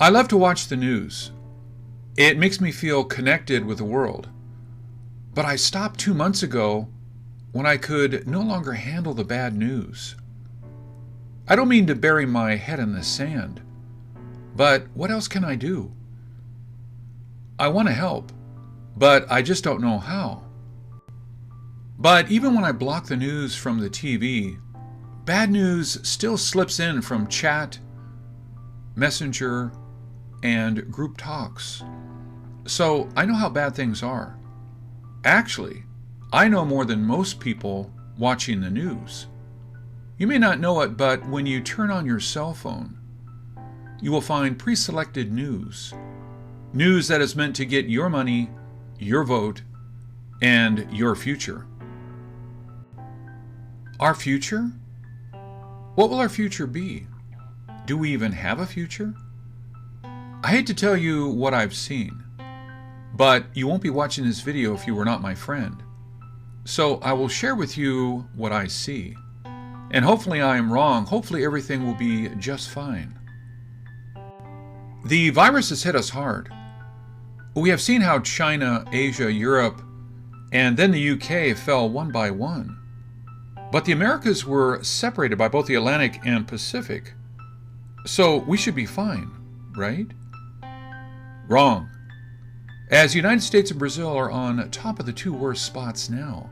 I love to watch the news. It makes me feel connected with the world. But I stopped 2 months ago when I could no longer handle the bad news. I don't mean to bury my head in the sand, but what else can I do? I want to help, but I just don't know how. But even when I block the news from the TV, bad news still slips in from chat, messenger, and group talks. So I know how bad things are. Actually, I know more than most people watching the news. You may not know it, but when you turn on your cell phone, you will find pre-selected news. News that is meant to get your money, your vote, and your future. Our future? What will our future be? Do we even have a future? I hate to tell you what I've seen, but you won't be watching this video if you were not my friend. So I will share with you what I see. And hopefully I am wrong. Hopefully everything will be just fine. The virus has hit us hard. We have seen how China, Asia, Europe, and then the UK fell one by one. But the Americas were separated by both the Atlantic and Pacific. So we should be fine, right? Wrong. As the United States and Brazil are on top of the two worst spots now.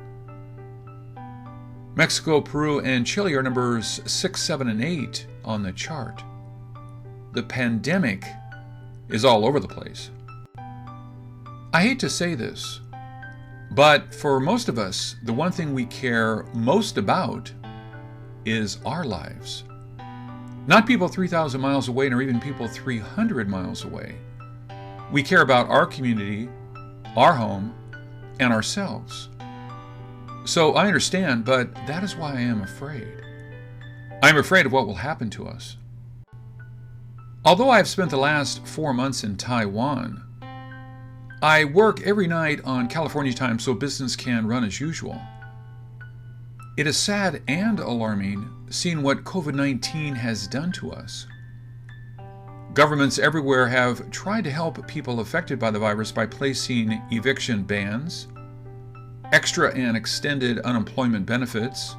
Mexico, Peru, and Chile are numbers 6, 7, and 8 on the chart. The pandemic is all over the place. I hate to say this, but for most of us, the one thing we care most about is our lives. Not people 3,000 miles away, nor even people 300 miles away. We care about our community, our home, and ourselves. So I understand, but that is why I am afraid. I am afraid of what will happen to us. Although I have spent the last 4 months in Taiwan, I work every night on California time so business can run as usual. It is sad and alarming seeing what COVID-19 has done to us. Governments everywhere have tried to help people affected by the virus by placing eviction bans, extra and extended unemployment benefits,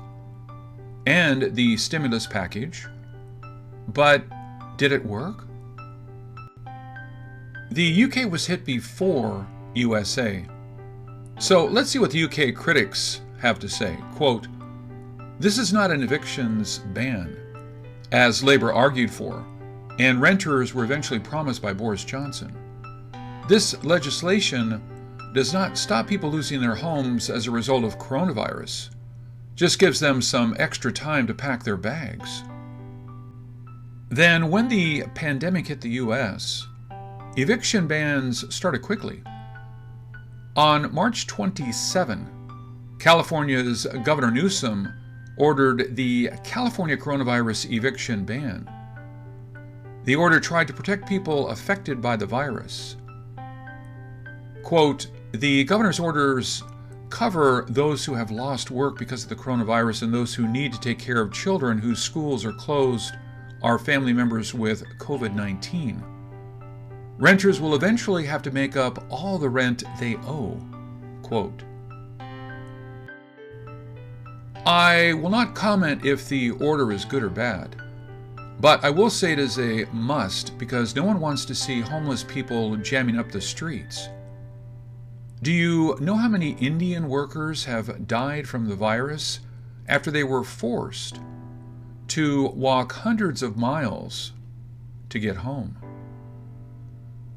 and the stimulus package. But did it work? The UK was hit before USA. So let's see what the UK critics have to say. Quote, "This is not an evictions ban, as Labour argued for, and renters were eventually promised by Boris Johnson. This legislation does not stop people losing their homes as a result of coronavirus, just gives them some extra time to pack their bags." Then when the pandemic hit the US, eviction bans started quickly. On March 27, California's Governor Newsom ordered the California coronavirus eviction ban. The order tried to protect people affected by the virus. Quote, "The governor's orders cover those who have lost work because of the coronavirus and those who need to take care of children whose schools are closed are family members with COVID-19. Renters will eventually have to make up all the rent they owe." Quote. I will not comment if the order is good or bad, but I will say it is a must because no one wants to see homeless people jamming up the streets. Do you know how many Indian workers have died from the virus after they were forced to walk hundreds of miles to get home?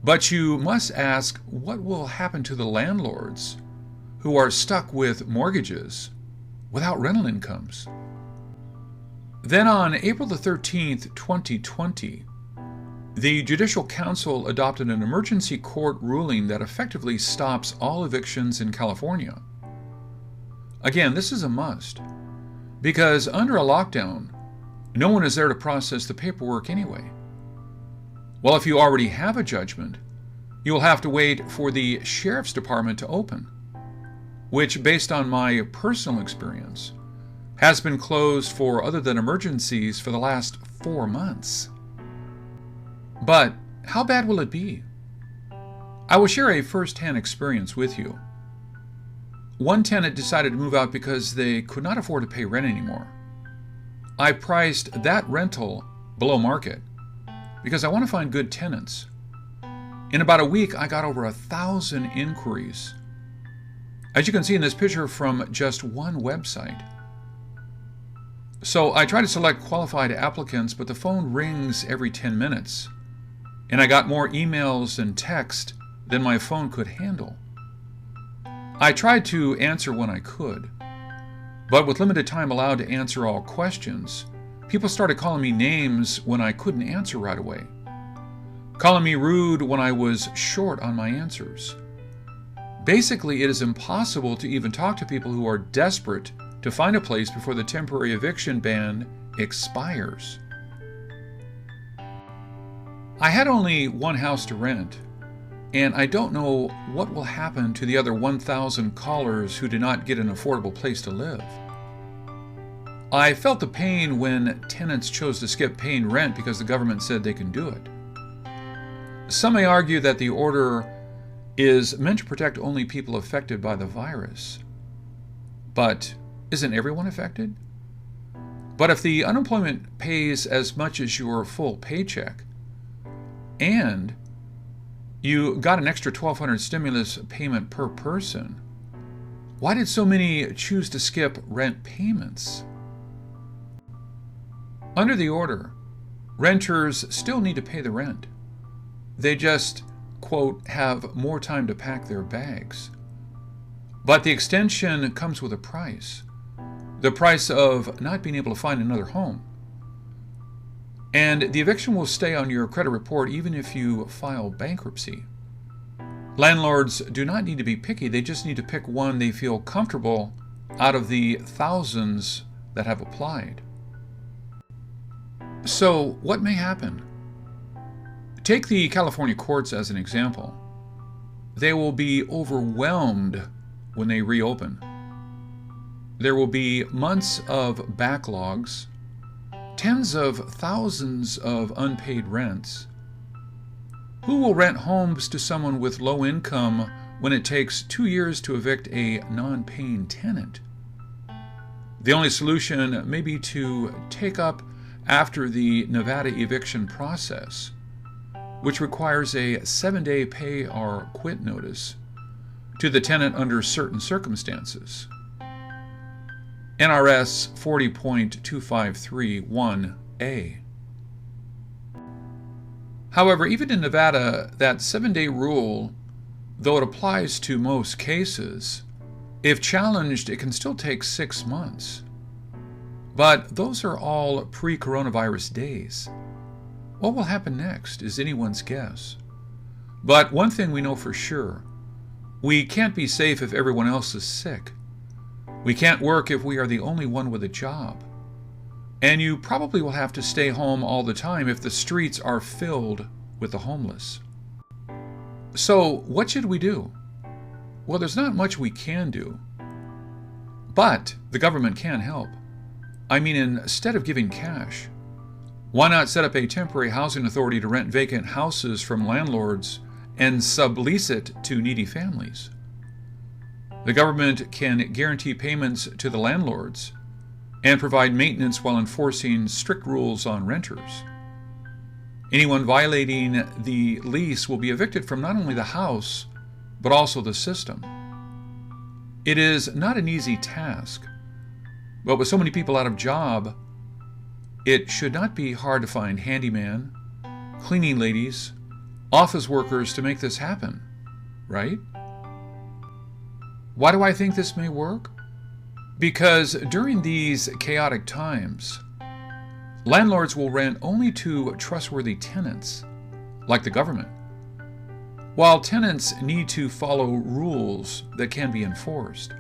But you must ask, what will happen to the landlords who are stuck with mortgages without rental incomes? Then on April the 13th, 2020, the Judicial Council adopted an emergency court ruling that effectively stops all evictions in California. Again, this is a must, because under a lockdown, no one is there to process the paperwork anyway. Well, if you already have a judgment, you will have to wait for the sheriff's department to open, which, based on my personal experience, has been closed for other than emergencies for the last 4 months. But how bad will it be? I will share a first-hand experience with you. One tenant decided to move out because they could not afford to pay rent anymore. I priced that rental below market because I want to find good tenants. In about a week, I got over 1,000 inquiries. As you can see in this picture from just one website. So I try to select qualified applicants, but the phone rings every 10 minutes. And I got more emails and text than my phone could handle. I tried to answer when I could, but with limited time allowed to answer all questions, people started calling me names when I couldn't answer right away, calling me rude when I was short on my answers. Basically, it is impossible to even talk to people who are desperate to find a place before the temporary eviction ban expires. I had only one house to rent, and I don't know what will happen to the other 1,000 callers who did not get an affordable place to live. I felt the pain when tenants chose to skip paying rent because the government said they can do it. Some may argue that the order is meant to protect only people affected by the virus. But isn't everyone affected? But if the unemployment pays as much as your full paycheck, and you got an extra $1,200 stimulus payment per person, why did so many choose to skip rent payments? Under the order, renters still need to pay the rent. They just, quote, have more time to pack their bags. But the extension comes with a price. The price of not being able to find another home. And the eviction will stay on your credit report even if you file bankruptcy. Landlords do not need to be picky, they just need to pick one they feel comfortable out of the thousands that have applied. So, what may happen? Take the California courts as an example. They will be overwhelmed when they reopen. There will be months of backlogs, tens of thousands of unpaid rents. Who will rent homes to someone with low income when it takes 2 years to evict a non-paying tenant? The only solution may be to take up after the Nevada eviction process, which requires a 7-day pay or quit notice to the tenant under certain circumstances. NRS 40.2531A. However, even in Nevada, that 7-day rule, though it applies to most cases, if challenged, it can still take 6 months. But those are all pre-coronavirus days. What will happen next is anyone's guess. But one thing we know for sure, we can't be safe if everyone else is sick. We can't work if we are the only one with a job. And you probably will have to stay home all the time if the streets are filled with the homeless. So, what should we do? Well, there's not much we can do. But the government can help. I mean, instead of giving cash, why not set up a temporary housing authority to rent vacant houses from landlords and sublease it to needy families? The government can guarantee payments to the landlords and provide maintenance while enforcing strict rules on renters. Anyone violating the lease will be evicted from not only the house, but also the system. It is not an easy task, but with so many people out of job, it should not be hard to find handyman, cleaning ladies, office workers to make this happen, right? Why do I think this may work? Because during these chaotic times, landlords will rent only to trustworthy tenants, like the government, while tenants need to follow rules that can be enforced.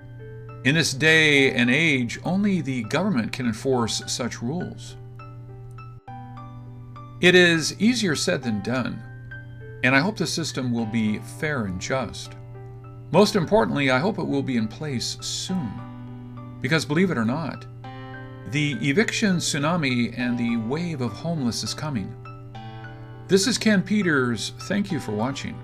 In this day and age, only the government can enforce such rules. It is easier said than done, and I hope the system will be fair and just. Most importantly, I hope it will be in place soon. Because believe it or not, the eviction tsunami and the wave of homeless is coming. This is Ken Peters. Thank you for watching.